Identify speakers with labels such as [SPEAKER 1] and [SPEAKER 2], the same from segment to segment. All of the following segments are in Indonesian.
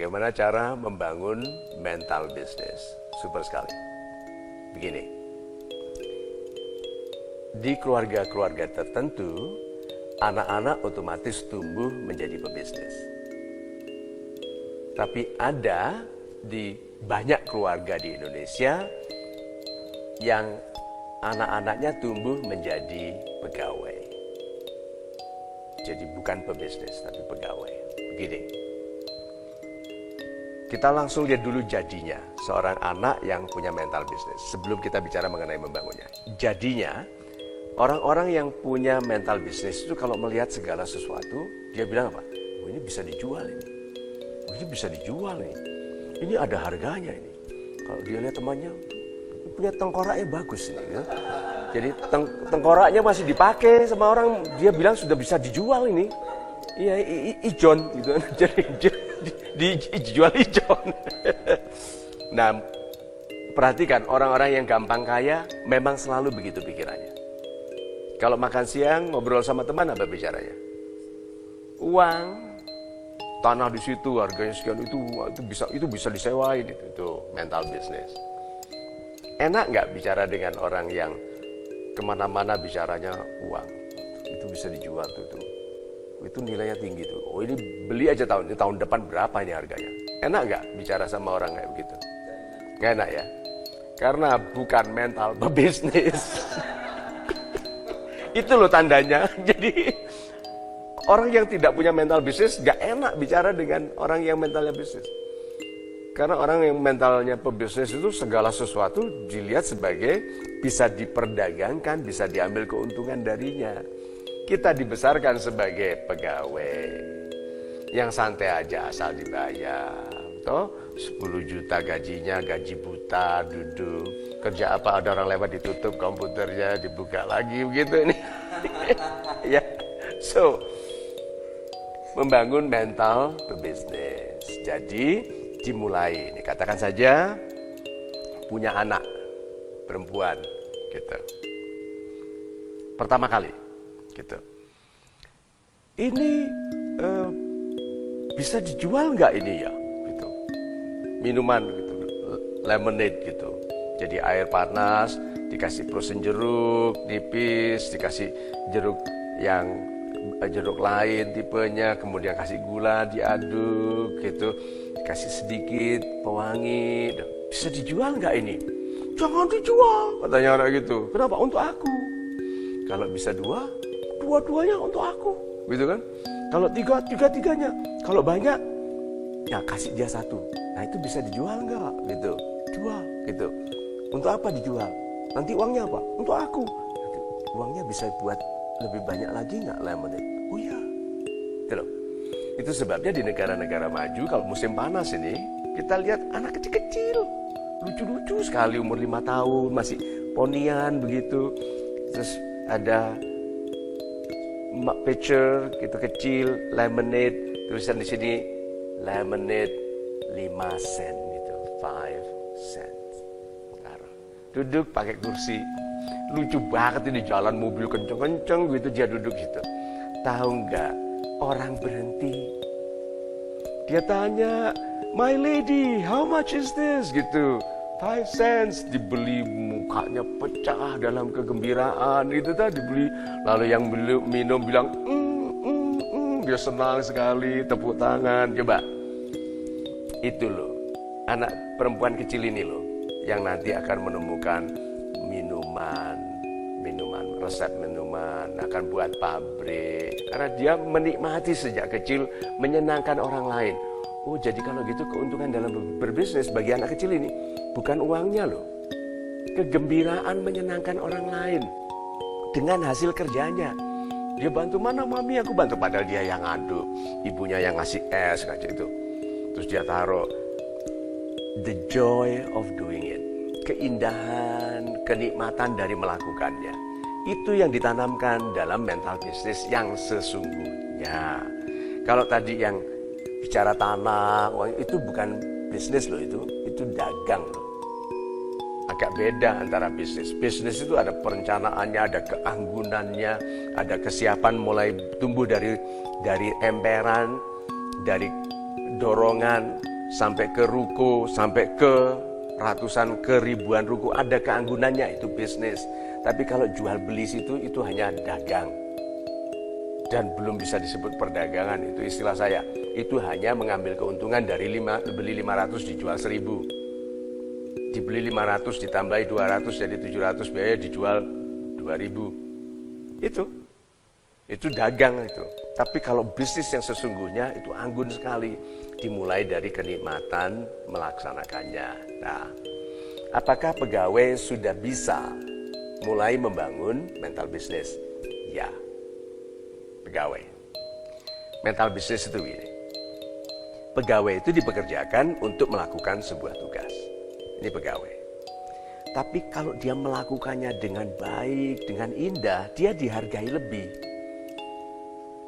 [SPEAKER 1] bagaimana cara membangun mental bisnis. Super sekali. Begini, di keluarga-keluarga tertentu, anak-anak otomatis tumbuh menjadi pebisnis. Tapi ada di banyak keluarga di Indonesia yang anak-anaknya tumbuh menjadi pegawai. Jadi bukan pebisnis, tapi pegawai. Begini, kita langsung lihat dulu jadinya seorang anak yang punya mental bisnis sebelum kita bicara mengenai membangunnya. Jadinya, orang-orang yang punya mental bisnis itu kalau melihat segala sesuatu, dia bilang apa? Oh, ini bisa dijual ini. Oh, ini bisa dijual ini. Ini ada harganya ini. Kalau dia lihat temannya, punya tengkoraknya bagus ini. Ya. Jadi tengkoraknya masih dipakai sama orang, dia bilang sudah bisa dijual ini. Iya, ijon gitu. Jadi dijual ijon. Nah, perhatikan orang-orang yang gampang kaya memang selalu begitu pikirannya. Kalau makan siang ngobrol sama teman apa bicaranya? Uang. Tanah di situ harganya sekian, itu bisa disewain itu mental bisnis. Enak nggak bicara dengan orang yang kemana-mana bicaranya uang? Itu bisa dijual itu nilainya tinggi tuh. Oh, ini beli aja tahun depan berapa ini harganya? Enak nggak bicara sama orang kayak begitu? Nggak enak ya, karena bukan mental pebisnis. Itu loh tandanya. Jadi orang yang tidak punya mental bisnis gak enak bicara dengan orang yang mentalnya bisnis. Karena orang yang mentalnya pebisnis itu segala sesuatu dilihat sebagai bisa diperdagangkan, bisa diambil keuntungan darinya. Kita dibesarkan sebagai pegawai yang santai aja asal dibayar. Toh 10 juta gajinya, gaji buta, duduk. Kerja apa, ada orang lewat ditutup komputernya, dibuka lagi begitu ini. Ya. So, membangun mental pebisnis. Jadi dimulai, ini katakan saja punya anak perempuan gitu. Pertama kali gitu. Ini bisa dijual nggak ini ya? Gitu. Minuman gitu, lemonade gitu. Jadi air panas, dikasih frozen jeruk nipis, dikasih jeruk yang jeruk lain tipenya, kemudian kasih gula, diaduk gitu, kasih sedikit pewangi. Bisa dijual nggak ini? Jangan dijual, katanya orang gitu. Kenapa? Untuk aku. Kalau bisa dua-duanya untuk aku, gitu kan? Kalau tiga-tiganya. Kalau banyak, ya kasih dia satu. Nah itu bisa dijual nggak? Gitu, jual, gitu. Untuk apa dijual? Nanti uangnya apa? Untuk aku. Nanti uangnya bisa buat lebih banyak lagi nggak lemonade? Oh iya, gitu. Itu sebabnya di negara-negara maju kalau musim panas ini kita lihat anak kecil-kecil, lucu-lucu sekali umur 5 tahun masih ponian begitu. Terus ada pitcher gitu kecil, lemonade, tulisan di sini lemonade 5 sen gitu, 5 cents. Duduk pakai kursi. Lucu banget ini jalan mobil kenceng-kenceng gitu dia duduk gitu. Tahu nggak? Orang berhenti. Dia tanya, "My lady, how much is this?" gitu. 5 cents. Dibeli, mukanya pecah dalam kegembiraan gitu tadi dibeli. Lalu yang minum bilang, dia senang sekali, tepuk tangan. Coba. Itu loh. Anak perempuan kecil ini loh yang nanti akan menemukan resep minuman, akan buat pabrik. Karena dia menikmati sejak kecil, menyenangkan orang lain. Oh, jadi kalau gitu keuntungan dalam berbisnis bagi anak kecil ini bukan uangnya loh. Kegembiraan menyenangkan orang lain dengan hasil kerjanya. Dia bantu, mana mami aku bantu, padahal dia yang aduk, ibunya yang ngasih es kayak itu. Terus dia taruh the joy of doing it. Keindahan, kenikmatan dari melakukannya. Itu yang ditanamkan dalam mental bisnis yang sesungguhnya. Kalau tadi yang bicara tanah, itu bukan bisnis loh, itu dagang loh. Agak beda antara bisnis. Bisnis itu ada perencanaannya, ada keanggunannya, ada kesiapan mulai tumbuh dari emperan, dari dorongan, sampai ke ruko, sampai ke ratusan, ke ribuan ruko, ada keanggunannya, itu bisnis. Tapi kalau jual beli itu hanya dagang. Dan belum bisa disebut perdagangan, itu istilah saya. Itu hanya mengambil keuntungan dari beli 500 dijual 1000. Dibeli 500 ditambahi 200 jadi 700, biaya dijual 2000. Itu dagang itu. Tapi kalau bisnis yang sesungguhnya itu anggun sekali. Dimulai dari kenikmatan melaksanakannya. Nah, apakah pegawai sudah bisa mulai membangun mental bisnis? Ya, pegawai. Mental bisnis itu ini. Pegawai itu dipekerjakan untuk melakukan sebuah tugas. Ini pegawai. Tapi kalau dia melakukannya dengan baik, dengan indah, dia dihargai lebih.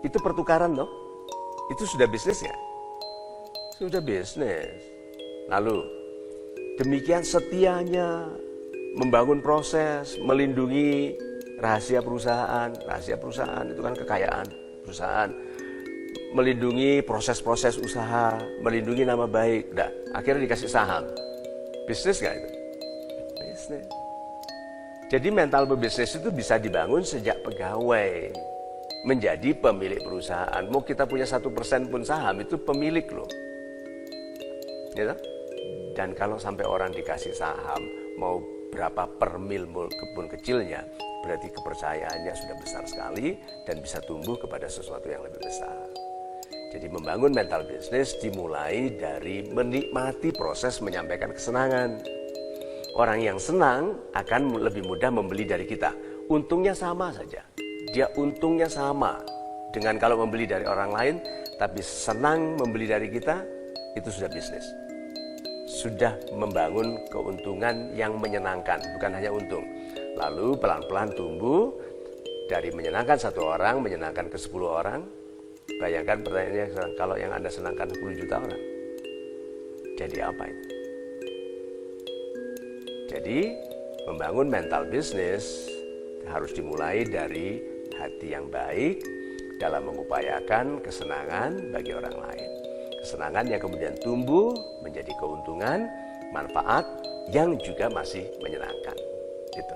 [SPEAKER 1] Itu pertukaran loh. Itu sudah bisnis ya? Sudah bisnis. Lalu, demikian setianya membangun proses, melindungi rahasia perusahaan. Rahasia perusahaan itu kan kekayaan perusahaan. Melindungi proses-proses usaha, melindungi nama baik. Nah, akhirnya dikasih saham. Bisnis nggak itu? Bisnis. Jadi mental berbisnis itu bisa dibangun sejak pegawai menjadi pemilik perusahaan. Mau kita punya 1% pun saham, itu pemilik loh. Gitu? Dan kalau sampai orang dikasih saham, mau berapa per mil pun kecilnya, berarti kepercayaannya sudah besar sekali dan bisa tumbuh kepada sesuatu yang lebih besar. Jadi membangun mental bisnis dimulai dari menikmati proses menyampaikan kesenangan. Orang yang senang akan lebih mudah membeli dari kita. Untungnya sama saja. Dia untungnya sama dengan kalau membeli dari orang lain, tapi senang membeli dari kita, itu sudah bisnis. Sudah membangun keuntungan yang menyenangkan, bukan hanya untung. Lalu pelan-pelan tumbuh dari menyenangkan 1 orang, menyenangkan ke 10 orang. Bayangkan pertanyaannya, kalau yang Anda senangkan 10 juta orang, jadi apa itu? Jadi membangun mental bisnis harus dimulai dari hati yang baik dalam mengupayakan kesenangan bagi orang lain. Kesenangan yang kemudian tumbuh menjadi keuntungan, manfaat yang juga masih menyenangkan. Gitu.